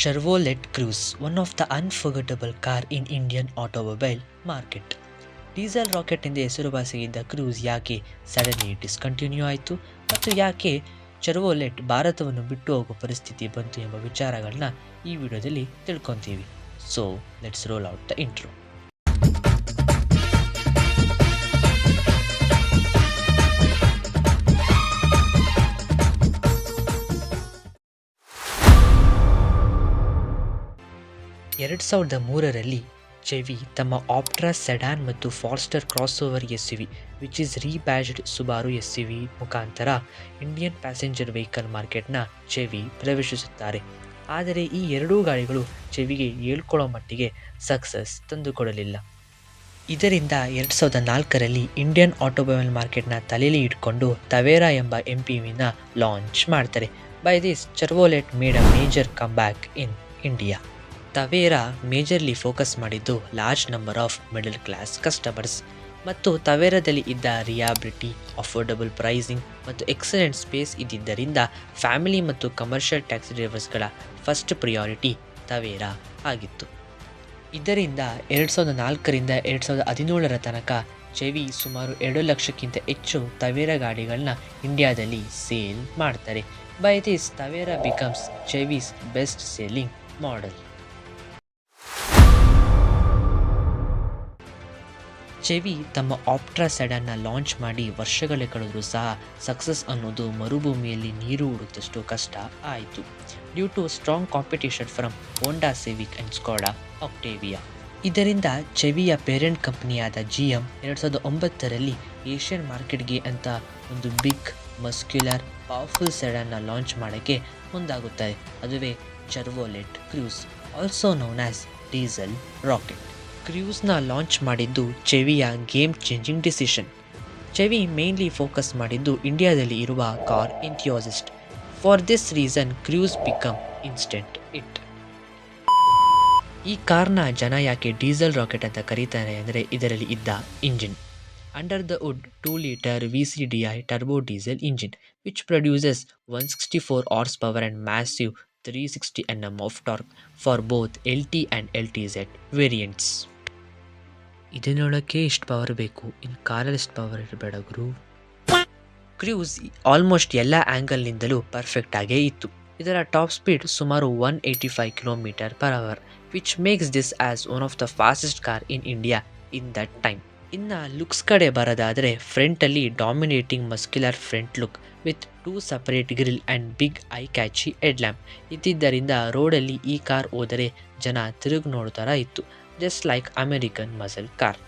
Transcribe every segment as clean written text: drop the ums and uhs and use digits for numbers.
Chevrolet Cruze, one of the unforgettable car in Indian automobile market. Diesel rocket ಎಂದೇ ಹೆಸರುವಾಸಿಯಾಗಿದ್ದ cruise ಯಾಕೆ suddenly discontinue ಆಯಿತು ಮತ್ತು ಯಾಕೆ ಚೆರ್ವೊಲೆಟ್ ಭಾರತವನ್ನು ಬಿಟ್ಟು ಹೋಗೋ ಪರಿಸ್ಥಿತಿ ಬಂತು ಎಂಬ ವಿಚಾರಗಳನ್ನ ಈ ವಿಡಿಯೋದಲ್ಲಿ ತಿಳ್ಕೊತೀವಿ. So let's roll out the intro. ಎರಡು ಸಾವಿರದ ಮೂರರಲ್ಲಿ ಚೆವಿ ತಮ್ಮ ಆಪ್ಟ್ರಾ ಸೆಡಾನ್ ಮತ್ತು Forester crossover SUV which is rebadged Subaru SUV ಮುಖಾಂತರ ಇಂಡಿಯನ್ ಪ್ಯಾಸೆಂಜರ್ ವೆಹಿಕಲ್ ಮಾರ್ಕೆಟ್ನ ಚೆವಿ ಪ್ರವೇಶಿಸುತ್ತಾರೆ. ಆದರೆ ಈ ಎರಡೂ ಗಾಡಿಗಳು ಚೆವಿಗೆ ಹೇಳ್ಕೊಳ್ಳೋ ಮಟ್ಟಿಗೆ ಸಕ್ಸಸ್ ತಂದುಕೊಡಲಿಲ್ಲ. ಇದರಿಂದ 2004ರಲ್ಲಿ ಇಂಡಿಯನ್ ಆಟೋಮೊಬೈಲ್ ಮಾರ್ಕೆಟ್ನ ತಲೆಯಲ್ಲಿ ಇಟ್ಕೊಂಡು ತವೇರಾ ಎಂಬ MPVನ ಲಾಂಚ್ ಮಾಡ್ತಾರೆ. By this Chevrolet made a major come back in India. Tavera majorly focus ಮಾಡಿದ್ದು large number of middle class customers ಮತ್ತು ತವೇರಾದಲ್ಲಿ ಇದ್ದ ರಿಯಾಬಿಲಿಟಿ, ಅಫೋರ್ಡಬಲ್ ಪ್ರೈಸಿಂಗ್ ಮತ್ತು ಎಕ್ಸಲೆಂಟ್ ಸ್ಪೇಸ್ ಇದ್ದಿದ್ದರಿಂದ ಫ್ಯಾಮಿಲಿ ಮತ್ತು ಕಮರ್ಷಿಯಲ್ ಟ್ಯಾಕ್ಸಿ ಡ್ರೈವರ್ಸ್ಗಳ ಫಸ್ಟ್ ಪ್ರಿಯಾರಿಟಿ ತವೇರಾ ಆಗಿತ್ತು. ಇದರಿಂದ 2004ರಿಂದ 2017ರ ತನಕ ಚೆವಿ ಸುಮಾರು 2 ಲಕ್ಷಕ್ಕಿಂತ ಹೆಚ್ಚು ತವೇರಾ ಗಾಡಿಗಳನ್ನ ಇಂಡಿಯಾದಲ್ಲಿ ಸೇಲ್ ಮಾಡ್ತಾರೆ. By this Tavera becomes Chevy's best selling model. Chevy ತಮ್ಮ ಆಪ್ಟ್ರಾ ಸೆಡಾನ್ನ ಲಾಂಚ್ ಮಾಡಿ ವರ್ಷಗಳೇ ಕಳೆದರೂ ಸಹ ಸಕ್ಸಸ್ ಅನ್ನೋದು ಮರುಭೂಮಿಯಲ್ಲಿ ನೀರು ಹುಡುಕಿದಷ್ಟು ಕಷ್ಟ ಆಯಿತು. Due to strong competition from Honda Civic and Skoda Octavia. ಇದರಿಂದ ಚೆವಿಯ ಪೇರೆಂಟ್ ಕಂಪನಿಯಾದ GM 2009ರಲ್ಲಿ ಏಷ್ಯನ್ ಮಾರ್ಕೆಟ್ಗೆ ಅಂತ ಒಂದು ಬಿಗ್ ಮಸ್ಕ್ಯುಲರ್ ಪವರ್ಫುಲ್ ಸೆಡಾನ್ನ ಲಾಂಚ್ ಮಾಡೋಕ್ಕೆ ಮುಂದಾಗುತ್ತದೆ. ಅದುವೇ Chevrolet Cruze, also known as diesel rocket. ಕ್ರೂಸ್ನ ಲಾಂಚ್ ಮಾಡಿದ್ದು ಚೆವಿಯ game changing decision. Chevy mainly focus ಮಾಡಿದ್ದು ಇಂಡಿಯಾದಲ್ಲಿ ಇರುವ car enthusiast. For this reason Cruze become instant hit. ಈ ಕಾರ್ನ ಜನ ಯಾಕೆ ಡೀಸೆಲ್ ರಾಕೆಟ್ ಅಂತ ಕರೀತಾರೆ ಅಂದರೆ ಇದರಲ್ಲಿ ಇದ್ದ engine. Under the hood 2 litre VCDI turbo diesel engine which produces 164 horsepower and massive 360 Nm of torque for both LT and LTZ variants. ಇದನ್ನೊಳಕ್ಕೆ ಇಷ್ಟು ಪವರ್ ಬೇಕು, ಇನ್ನು ಕಾರಲ್ಲಿ ಇಷ್ಟು ಪವರ್ ಇರಬೇಡ ಗುರು. ಕ್ರೂಸ್ ಆಲ್ಮೋಸ್ಟ್ ಎಲ್ಲ ಆ್ಯಂಗಲ್ನಿಂದಲೂ ಪರ್ಫೆಕ್ಟ್ ಆಗೇ ಇತ್ತು. ಇದರ ಟಾಪ್ ಸ್ಪೀಡ್ ಸುಮಾರು 185 km/h which makes this as one of the fastest car in India in that time. ಇನ್ನು ಲುಕ್ಸ್ ಕಡೆ ಬರೋದಾದರೆ ಫ್ರಂಟಲ್ಲಿ dominating muscular front look with 2 separate grill and big eye catchy headlamp ಇದ್ದಿದ್ದರಿಂದ ರೋಡಲ್ಲಿ ಈ ಕಾರ್ ಹೋದರೆ ಜನ ತಿರುಗಿ ನೋಡ್ತಾರ ಇತ್ತು, just like American muscle car.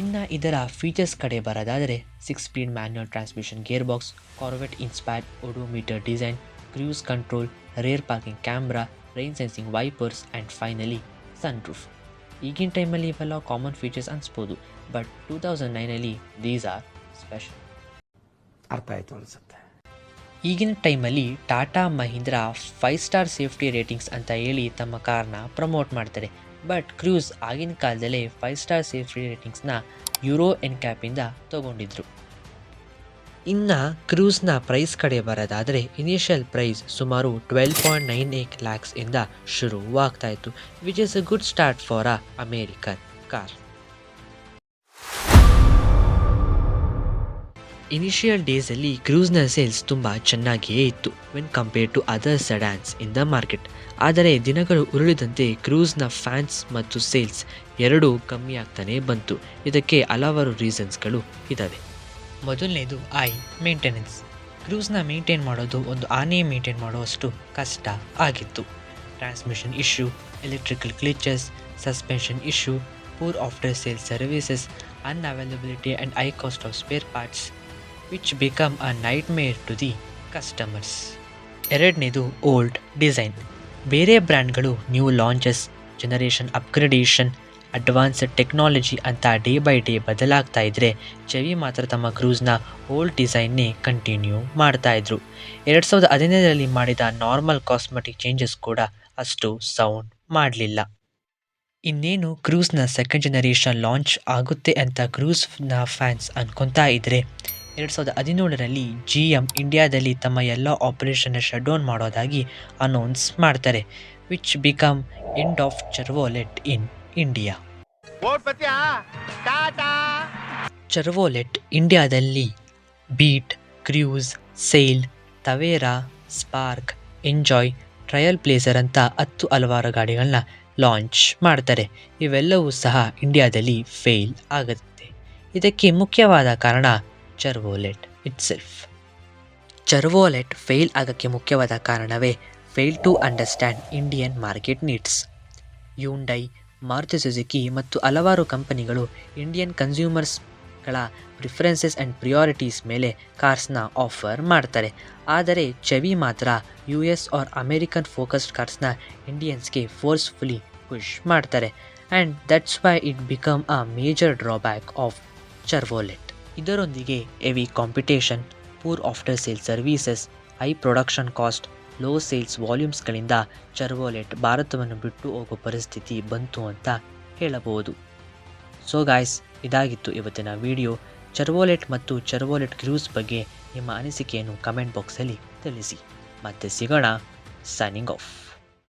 ಇನ್ನು ಇದರ ಫೀಚರ್ಸ್ ಕಡೆ ಬರೋದಾದರೆ 6 speed manual transmission gear box, Corvette inspired odometer design, cruise control, rear parking camera, rain sensing wipers and finally sunroof. ಈಗಿನ ಟೈಮಲ್ಲಿ ಇವೆಲ್ಲ ಕಾಮನ್ ಫೀಚರ್ಸ್ ಅನಿಸ್ಬೋದು, ಬಟ್ 2009ರಲ್ಲಿ ದೀಸ್ ಆರ್ ಸ್ಪೆಷಲ್. ಅರ್ಥ ಆಯಿತು ಅನಿಸುತ್ತೆ. ಈಗಿನ ಟೈಮಲ್ಲಿ Tata Mahindra 5 star safety ratings ಅಂತ ಹೇಳಿ ತಮ್ಮ ಕಾರ್ನ ಪ್ರಮೋಟ್ ಮಾಡ್ತಾರೆ. ಬಟ್ ಕ್ರೂಸ್ ಆಗಿನ ಕಾಲದಲ್ಲೇ 5 ಸ್ಟಾರ್ ಸೇಫ್ಟಿ ರೇಟಿಂಗ್ಸ್ನ ಯೂರೋ ಎನ್ಕ್ಯಾಪಿಂದ ತಗೊಂಡಿದ್ರು. ಇನ್ನು ಕ್ರೂಸ್ನ ಪ್ರೈಸ್ ಕಡೆ ಬರೋದಾದರೆ ಇನಿಷಿಯಲ್ ಪ್ರೈಸ್ ಸುಮಾರು 12.98 lakhs ಇಂದ ಶುರುವಾಗ್ತಾ ಇತ್ತು, which is a good start for a American car. Initial ಡೇಸಲ್ಲಿ ಕ್ರೂಸ್ನ ಸೇಲ್ಸ್ ತುಂಬ ಚೆನ್ನಾಗಿಯೇ ಇತ್ತು when compare to other sedans in the market. ಆದರೆ ದಿನಗಳು ಉರುಳಿದಂತೆ ಕ್ರೂಸ್ನ ಫ್ಯಾನ್ಸ್ ಮತ್ತು ಸೇಲ್ಸ್ ಎರಡೂ ಕಮ್ಮಿ ಆಗ್ತಾನೆ ಬಂತು. ಇದಕ್ಕೆ ಹಲವಾರು ರೀಸನ್ಸ್ಗಳು ಇದ್ದಾವೆ. ಮೊದಲನೇದು ಮೇಂಟೆನೆನ್ಸ್. ಕ್ರೂಸ್ನ ಮೇಂಟೈನ್ ಮಾಡೋದು ಒಂದು ಆನೆ ಮೇಂಟೈನ್ ಮಾಡುವಷ್ಟು ಕಷ್ಟ ಆಗಿತ್ತು. Transmission issue, electrical glitches, suspension issue, poor after sale services, unavailability and high cost of spare parts which become a nightmare to the customers. ಎರಡನೇದು ಓಲ್ಡ್ ಡಿಸೈನ್. ಬೇರೆ ಬ್ರ್ಯಾಂಡ್ಗಳು new launches, generation upgradation, advanced technology ಅಂತ day by day ಬದಲಾಗ್ತಾ ಇದ್ದರೆ ಚೆವಿ ಮಾತ್ರ ತಮ್ಮ ಕ್ರೂಸ್ನ old ಡಿಸೈನ್ನೇ continue ಮಾಡ್ತಾಯಿದ್ರು. 2015ರಲ್ಲಿ ಮಾಡಿದ ನಾರ್ಮಲ್ ಕಾಸ್ಮೆಟಿಕ್ ಚೇಂಜಸ್ ಕೂಡ ಅಷ್ಟು ಸೌಂಡ್ ಮಾಡಲಿಲ್ಲ. ಇನ್ನೇನು ಕ್ರೂಸ್ನ ಸೆಕೆಂಡ್ ಜನರೇಷನ್ ಲಾಂಚ್ ಆಗುತ್ತೆ ಅಂತ ಕ್ರೂಸ್ನ ಫ್ಯಾನ್ಸ್ ಅನ್ಕೊತಾ ಇದ್ದರೆ 2017ರಲ್ಲಿ GM ಇಂಡಿಯಾದಲ್ಲಿ ತಮ್ಮ ಎಲ್ಲ ಆಪರೇಷನ್ ಶಟ್ ಡೌನ್ ಮಾಡೋದಾಗಿ ಅನೌನ್ಸ್ ಮಾಡ್ತಾರೆ, which become end of Chevrolet in India. Chevrolet ಇಂಡಿಯಾದಲ್ಲಿ Beat, Cruze, Sail, Tavera, Spark, Enjoy, Trailblazer ಅಂತ 10 ಹಲವಾರು ಗಾಡಿಗಳನ್ನ ಲಾಂಚ್ ಮಾಡ್ತಾರೆ. ಇವೆಲ್ಲವೂ ಸಹ ಇಂಡಿಯಾದಲ್ಲಿ ಫೇಲ್ ಆಗುತ್ತೆ. ಇದಕ್ಕೆ ಮುಖ್ಯವಾದ ಕಾರಣ ಚೆರ್ವೊಲೆಟ್ ಇಟ್ಸೆಲ್ಫ್. ಚೆರ್ವೊಲೆಟ್ ಫೇಲ್ ಆಗೋಕ್ಕೆ ಮುಖ್ಯವಾದ ಕಾರಣವೇ fail to understand Indian market needs. Hyundai, Maruti Suzuki ಮತ್ತು ಹಲವಾರು ಕಂಪನಿಗಳು ಇಂಡಿಯನ್ ಕನ್ಸ್ಯೂಮರ್ಸ್ಗಳ ಪ್ರಿಫರೆನ್ಸಸ್ ಆ್ಯಂಡ್ ಪ್ರಿಯಾರಿಟೀಸ್ ಮೇಲೆ ಕಾರ್ಸ್ನ ಆಫರ್ ಮಾಡ್ತಾರೆ. ಆದರೆ ಚೆವಿ ಮಾತ್ರ US ಆರ್ ಅಮೇರಿಕನ್ ಫೋಕಸ್ಡ್ ಕಾರ್ಸ್ನ ಇಂಡಿಯನ್ಸ್ಗೆ ಫೋರ್ಸ್ಫುಲಿ ಪುಷ್ ಮಾಡ್ತಾರೆ. And that's why it become a major drawback of Chevrolet. ಇದರೊಂದಿಗೆ heavy competition, poor after sale services, high production cost, low sales ವಾಲ್ಯೂಮ್ಸ್ಗಳಿಂದ ಚೆರ್ವೊಲೆಟ್ ಭಾರತವನ್ನು ಬಿಟ್ಟು ಹೋಗೋ ಪರಿಸ್ಥಿತಿ ಬಂತು ಅಂತ ಹೇಳಬಹುದು. ಸೊ ಗಾಯ್ಸ್, ಇದಾಗಿತ್ತು ಇವತ್ತಿನ ವಿಡಿಯೋ. ಚೆರ್ವೊಲೆಟ್ ಮತ್ತು ಚೆರ್ವೊಲೆಟ್ ಕ್ರೂಸ್ ಬಗ್ಗೆ ನಿಮ್ಮ ಅನಿಸಿಕೆಯನ್ನು ಕಮೆಂಟ್ ಬಾಕ್ಸಲ್ಲಿ ತಿಳಿಸಿ. ಮತ್ತೆ ಸಿಗೋಣ. Signing off.